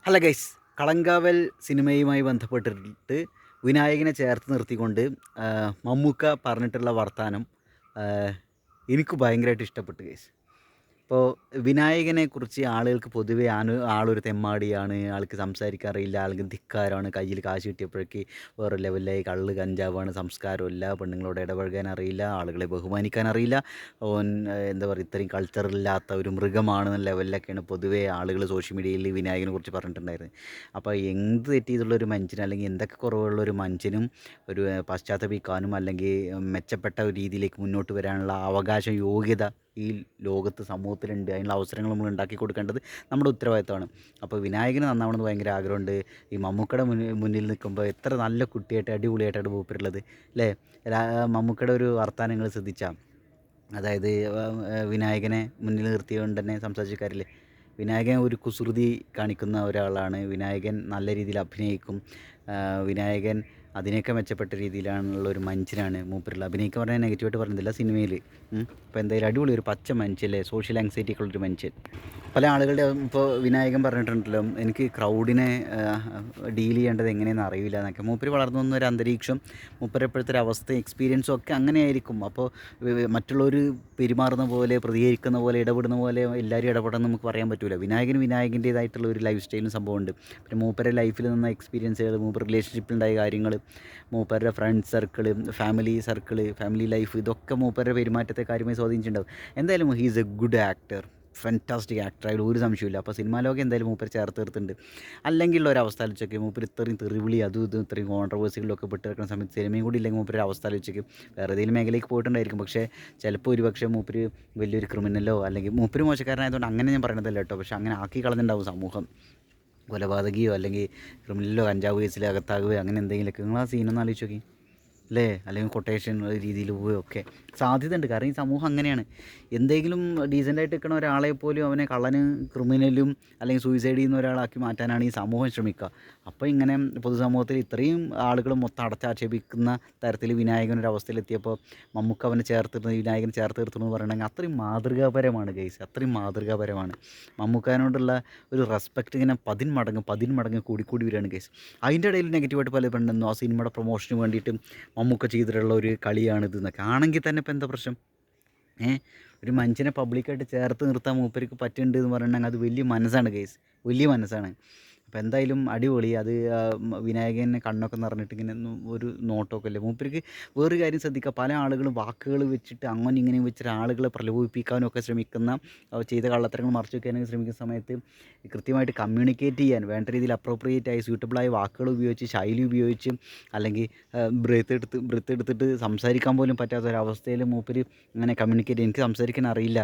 Hello guys, Kalamkaval സിനിമയുമായി ബന്ധപ്പെട്ടിട്ട് വിനായകനെ ചേർത്ത് നിർത്തിക്കൊണ്ട് മമ്മൂക്ക പറഞ്ഞിട്ടുള്ള വർത്താനം എനിക്ക് ഭയങ്കരമായിട്ട് ഇഷ്ടപ്പെട്ടു ഗൈസ്. ഇപ്പോൾ വിനായകനെക്കുറിച്ച് ആളുകൾക്ക് പൊതുവെ ആളൊരു തെമ്മാടിയാണ്, ആൾക്ക് സംസാരിക്കാൻ അറിയില്ല, ആൾക്ക് ധിക്കാരമാണ്, കയ്യിൽ കാശ് കിട്ടിയപ്പോഴേക്ക് വേറെ ലെവലിലായി, കള്ള് കഞ്ചാവാണ്, സംസ്കാരമില്ല, പെണ്ണുങ്ങളോട് ഇടപഴകാൻ അറിയില്ല, ആളുകളെ ബഹുമാനിക്കാൻ അറിയില്ല, ഓൻ എന്താ പറയുക ഇത്രയും കൾച്ചറില്ലാത്ത ഒരു മൃഗമാണെന്ന ലെവലിലൊക്കെയാണ് പൊതുവേ ആളുകൾ സോഷ്യൽ മീഡിയയിൽ വിനായകനെ കുറിച്ച് പറഞ്ഞിട്ടുണ്ടായിരുന്നത്. അപ്പോൾ എന്ത് തെറ്റിയതുള്ളൊരു മനുഷ്യനും അല്ലെങ്കിൽ എന്തൊക്കെ കുറവുള്ളൊരു മനുഷ്യനും ഒരു പശ്ചാത്തപിക്കാനും അല്ലെങ്കിൽ മെച്ചപ്പെട്ട ഒരു രീതിയിലേക്ക് മുന്നോട്ട് വരാനുള്ള അവകാശം, യോഗ്യത ഈ ലോകത്ത് സമൂഹത്തിലുണ്ട്. അതിനുള്ള അവസരങ്ങൾ നമ്മൾ ഉണ്ടാക്കി കൊടുക്കേണ്ടത് നമ്മുടെ ഉത്തരവാദിത്തമാണ്. അപ്പോൾ വിനായകന് നന്നാവണമെന്ന് ഭയങ്കര ആഗ്രഹമുണ്ട്. ഈ മമ്മൂക്കയുടെ മുന്നിൽ നിൽക്കുമ്പോൾ എത്ര നല്ല കുട്ടിയായിട്ട് അടിപൊളിയായിട്ടാണ് മൂപ്പരുള്ളത് അല്ലേ. മമ്മൂക്കയുടെ ഒരു വർത്തമാനങ്ങൾ ശ്രദ്ധിച്ചാൽ, അതായത് വിനായകനെ മുന്നിൽ നിർത്തിക്കൊണ്ട് തന്നെ സംസാരിച്ചിരിക്കാറില്ലേ. വിനായകൻ ഒരു കുസൃതി കാണിക്കുന്ന ഒരാളാണ്. വിനായകൻ നല്ല രീതിയിൽ അഭിനയിക്കും. വിനായകൻ അതിനൊക്കെ മെച്ചപ്പെട്ട രീതിയിലാണുള്ള ഒരു മനുഷ്യനാണ് മൂപ്പരുള്ള. അഭിനയിക്കാൻ പറഞ്ഞാൽ നെഗറ്റീവായിട്ട് പറയുന്നില്ല സിനിമയിൽ. അപ്പോൾ എന്തായാലും അടിപൊളി ഒരു പച്ച മനുഷ്യല്ലേ, സോഷ്യൽ ആങ്സൈറ്റി ഒക്കെ ഉള്ളൊരു മനുഷ്യൻ. പല ആളുകളുടെ ഇപ്പോൾ വിനായകൻ പറഞ്ഞിട്ടുണ്ടല്ലോ, എനിക്ക് ക്രൗഡിനെ ഡീൽ ചെയ്യേണ്ടത് എങ്ങനെയെന്ന് അറിയില്ല എന്നൊക്കെ. മൂപ്പര് വളർന്നു വന്ന ഒരു അന്തരീക്ഷം, മൂപ്പര് ഇപ്പോഴത്തെ ഒരു അവസ്ഥയും എക്സ്പീരിയൻസും ഒക്കെ അങ്ങനെയായിരിക്കും. അപ്പോൾ മറ്റുള്ളവർ പെരുമാറുന്ന പോലെ, പ്രതികരിക്കുന്ന പോലെ, ഇടപെടുന്ന പോലെ എല്ലാവരും ഇടപെടാൻ നമുക്ക് പറയാൻ പറ്റില്ല. വിനായകൻ്റേതായിട്ടുള്ള ഒരു ലൈഫ് സ്റ്റൈലും സംഭവമുണ്ട്. പിന്നെ മൂപ്പരുടെ ലൈഫിൽ നിന്ന എക്സ്പീരിയൻസുകൾ, മൂപ്പർ റിലേഷൻഷിപ്പിലുണ്ടായ കാര്യങ്ങൾ, മൂപ്പരുടെ friends circle, family circle, family life, ഇതൊക്കെ മൂപ്പരുടെ പെരുമാറ്റത്തെ കാര്യമായി സ്വാധീനിച്ചിട്ടുണ്ടാവും. എന്തായാലും he is a good actor, fantastic actor, അതിൽ ഒരു സംശയമില്ല. അപ്പോൾ സിനിമാ ലോകം എന്തായാലും മൂപ്പർ ചേർത്ത് നിർത്തുന്നുണ്ട്. അല്ലെങ്കിൽ ഉള്ള ഒരു അവസ്ഥ ആലോചിച്ചൊക്കെ, മൂപ്പർ ഇത്രയും തെറിവിളി അതും ഇതും ഇത്രയും കോൺട്രവേഴ്സികളിലൊക്കെ പെട്ട് കിടക്കുന്ന സമയത്ത് സിനിമയും കൂടി ഇല്ലെങ്കിൽ മൂപ്പർ അവസ്ഥ ആലോചിച്ചൊക്കെ വേറെ ഏതെങ്കിലും മേഖലയ്ക്ക് പോയിട്ടുണ്ടായിരിക്കും. പക്ഷേ ചിലപ്പോൾ ഒരുപക്ഷെ മൂപ്പർ വലിയൊരു ക്രിമിനലോ, അല്ലെങ്കിൽ മൂപ്പർ മോശക്കാരനായതുകൊണ്ട് അങ്ങനെ ഞാൻ പറയണതല്ല കേട്ടോ, പക്ഷേ അങ്ങനെ ആക്കി കളഞ്ഞിട്ടുണ്ടാവും സമൂഹം. കൊലപാതകിയോ അല്ലെങ്കിൽ ക്രിമിനലോ കഞ്ചാവ് കേസിൽ അകത്താകുകയോ അങ്ങനെ എന്തെങ്കിലുമൊക്കെ. നിങ്ങൾ ആ സീനൊന്ന് ആലോചിച്ച് നോക്കി അല്ലേ. അല്ലെങ്കിൽ കൊട്ടേഷൻ രീതിയിൽ പോവുകയൊക്കെ സാധ്യതയുണ്ട്. കാരണം ഈ സമൂഹം അങ്ങനെയാണ്. എന്തെങ്കിലും ഡീസൻ്റായിട്ട് നിൽക്കുന്ന ഒരാളെ പോലും അവനെ കള്ളനും ക്രിമിനലും അല്ലെങ്കിൽ സൂയിസൈഡ് ചെയ്യുന്ന ഒരാളാക്കി മാറ്റാനാണ് ഈ സമൂഹം ശ്രമിക്കുക. അപ്പോൾ ഇങ്ങനെ പൊതുസമൂഹത്തിൽ ഇത്രയും ആളുകൾ മൊത്തം അടച്ചാക്ഷേപിക്കുന്ന തരത്തിൽ വിനായകനൊരവസ്ഥയിലെത്തിയപ്പോൾ മമ്മൂക്ക അവനെ വിനായകനെ ചേർത്ത് നിർത്തുന്നു എന്ന് പറയണമെങ്കിൽ അത്രയും മാതൃകാപരമാണ് ഗൈസ്, അത്രയും മാതൃകാപരമാണ്. മമ്മൂക്കാനോടുള്ള ഒരു റെസ്പെക്റ്റ് ഇങ്ങനെ പതിന്മടങ്ങ് കൂടിക്കൂടി വരികയാണ് ഗൈസ്. അതിൻ്റെ ഇടയിൽ നെഗറ്റീവായിട്ട് പല പെണ്ണെന്നു ആ സിനിമയുടെ പ്രൊമോഷന് വേണ്ടിയിട്ട് മമ്മൂക്ക ചെയ്തിട്ടുള്ള ഒരു കളിയാണിത് എന്നൊക്കെ ആണെങ്കിൽ തന്നെ ഇപ്പോൾ എന്താ പ്രശ്നം? ഒരു മനുഷ്യനെ പബ്ലിക്കായിട്ട് ചേർത്ത് നിർത്താൻ മൂപ്പർക്ക് പറ്റുന്നുണ്ട് എന്ന് പറഞ്ഞിട്ടുണ്ടെങ്കിൽ അത് വലിയ മനസ്സാണ് ഗൈസ്, വലിയ മനസ്സാണ്. അപ്പോൾ എന്തായാലും അടിപൊളി. അത് വിനായകനെ കണ്ണൊക്കെ നിറഞ്ഞിട്ട് ഇങ്ങനെ ഒരു നോട്ടമൊക്കെ അല്ലേ മൂപ്പർക്ക്. വേറൊരു കാര്യം ശ്രദ്ധിക്കുക, പല ആളുകളും വാക്കുകൾ വെച്ചിട്ട് അങ്ങനെ ഇങ്ങനെയും വെച്ചിട്ട് ആളുകളെ പ്രലോഭിപ്പിക്കാനും ഒക്കെ ശ്രമിക്കുന്ന, ചെയ്ത കള്ളത്തരങ്ങൾ മറച്ചു വയ്ക്കാനൊക്കെ ശ്രമിക്കുന്ന സമയത്ത് കൃത്യമായിട്ട് കമ്മ്യൂണിക്കേറ്റ് ചെയ്യാൻ വേണ്ട രീതിയിൽ അപ്രോപ്രിയേറ്റായി സ്യൂട്ടബിളായ വാക്കുകൾ ഉപയോഗിച്ച്, ശൈലി ഉപയോഗിച്ച്, അല്ലെങ്കിൽ ബ്രെത്ത് എടുത്തിട്ട് സംസാരിക്കാൻ പോലും പറ്റാത്തൊരവസ്ഥയിൽ മൂപ്പര് അങ്ങനെ കമ്മ്യൂണിക്കേറ്റ്, എനിക്ക് സംസാരിക്കാൻ അറിയില്ല,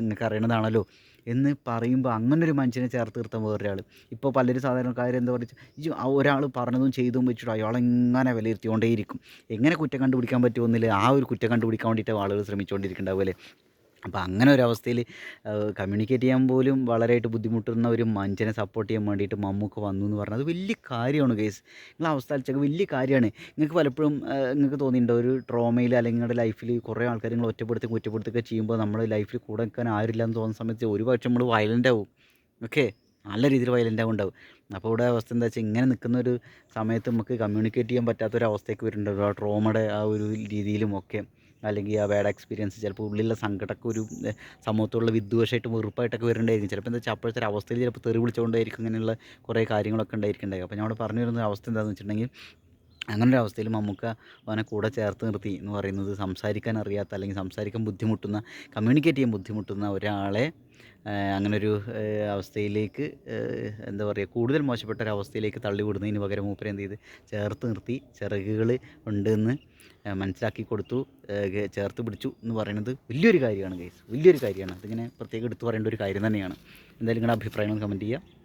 നിങ്ങൾക്ക് അറിയണതാണല്ലോ എന്ന് പറയുമ്പോൾ അങ്ങനൊരു മനുഷ്യനെ ചേർത്ത് നിർത്താൻ വേറൊരാൾ. ഇപ്പോൾ പലരും സാധാരണക്കാർ എന്താ പറയുക, ഒരാൾ പറഞ്ഞതും ചെയ്തും വെച്ചിട്ട് അയാളെങ്ങനെ വിലയിരുത്തിക്കൊണ്ടേയിരിക്കും. എങ്ങനെ കുറ്റം കണ്ടുപിടിക്കാൻ പറ്റുമെന്നില്ല, ആ ഒരു കുറ്റം കണ്ടുപിടിക്കാൻ വേണ്ടിയിട്ട് ആളുകൾ ശ്രമിച്ചുകൊണ്ടിരിക്കുന്നുണ്ടാവും അല്ലേ. അപ്പോൾ അങ്ങനെ ഒരവസ്ഥയിൽ കമ്മ്യൂണിക്കേറ്റ് ചെയ്യാൻ പോലും വളരെയായിട്ട് ബുദ്ധിമുട്ടുന്ന ഒരു മനുഷ്യനെ സപ്പോർട്ട് ചെയ്യാൻ വേണ്ടിയിട്ട് മമ്മൂക്ക വന്നു എന്ന് പറഞ്ഞാൽ അത് വലിയ കാര്യമാണ് ഗൈസ്. നിങ്ങളെ അവസ്ഥ വെച്ചാൽ വലിയ കാര്യമാണ്. നിങ്ങൾക്ക് പലപ്പോഴും നിങ്ങൾക്ക് തോന്നിയിട്ടുണ്ടോ ഒരു ട്രോമയിൽ അല്ലെങ്കിൽ നിങ്ങളുടെ ലൈഫിൽ കുറേ ആൾക്കാർ നിങ്ങൾ കുറ്റപ്പെടുത്തുകയൊക്കെ ചെയ്യുമ്പോൾ നമ്മുടെ ലൈഫിൽ കൂടെ നിൽക്കാൻ ആരില്ല എന്ന് തോന്നുന്ന സമയത്ത് ഒരുപക്ഷെ നമ്മൾ വയലൻ്റ് ആവും. ഓക്കെ, നല്ല രീതിയിൽ വയലൻ്റ് ആവുണ്ടാവും. അപ്പോൾ ഇവിടെ അവസ്ഥ എന്താ വെച്ചാൽ, ഇങ്ങനെ നിൽക്കുന്ന ഒരു സമയത്ത് നമുക്ക് കമ്മ്യൂണിക്കേറ്റ് ചെയ്യാൻ പറ്റാത്തൊരവസ്ഥയ്ക്ക് വരുന്നുണ്ടാവും. ആ ട്രോമയുടെ ആ ഒരു രീതിയിലും ഒക്കെ, അല്ലെങ്കിൽ ആ ബാഡ് എക്സ്പീരിയൻസ് ചിലപ്പോൾ ഉള്ളിലുള്ള സങ്കടമൊക്കെ ഒരു സമൂഹത്തോടുള്ള വിദ്വേഷമായിട്ടും വെറുപ്പായിട്ടൊക്കെ വരുന്നുണ്ടായിരിക്കും. ചിലപ്പോൾ എന്താ വെച്ചാൽ അപ്പോഴത്തെ ഒരു അവസ്ഥയിൽ ചിലപ്പോൾ തെറി വിളിച്ചുകൊണ്ടായിരിക്കും ഇങ്ങനെയുള്ള കുറേ കാര്യങ്ങളൊക്കെ ഉണ്ടായിരിക്കുന്നുണ്ടായി. അപ്പോൾ ഞാൻ അവിടെ പറഞ്ഞു വരുന്ന അവസ്ഥ എന്താണെന്ന് വെച്ചിട്ടുണ്ടെങ്കിൽ, അങ്ങനെ ഒരു അവസ്ഥയിൽ മമ്മൂക്ക അവനെ കൂടെ ചേർത്ത് നിർത്തി എന്ന് പറയുന്നത്, സംസാരിക്കാൻ അറിയാത്ത അല്ലെങ്കിൽ സംസാരിക്കാൻ ബുദ്ധിമുട്ടുന്ന, കമ്മ്യൂണിക്കേറ്റ് ചെയ്യാൻ ബുദ്ധിമുട്ടുന്ന ഒരാളെ അങ്ങനൊരു അവസ്ഥയിലേക്ക്, എന്താ പറയുക, കൂടുതൽ മോശപ്പെട്ട ഒരു അവസ്ഥയിലേക്ക് തള്ളിവിടുന്നതിന് പകരം മൂപ്പര് എന്ത് ചെയ്ത് ചേർത്ത് നിർത്തി, ചിറകുകൾ ഉണ്ടെന്ന് മനസ്സിലാക്കി കൊടുത്തു, ചേർത്ത് പിടിച്ചു എന്ന് പറയുന്നത് വലിയൊരു കാര്യമാണ് ഗൈസ്, വലിയൊരു കാര്യമാണ്. അതിങ്ങനെ പ്രത്യേകം എടുത്തു പറയേണ്ട ഒരു കാര്യം തന്നെയാണ്. എന്തായാലും നിങ്ങളുടെ അഭിപ്രായങ്ങൾ കമൻറ്റ് ചെയ്യുക.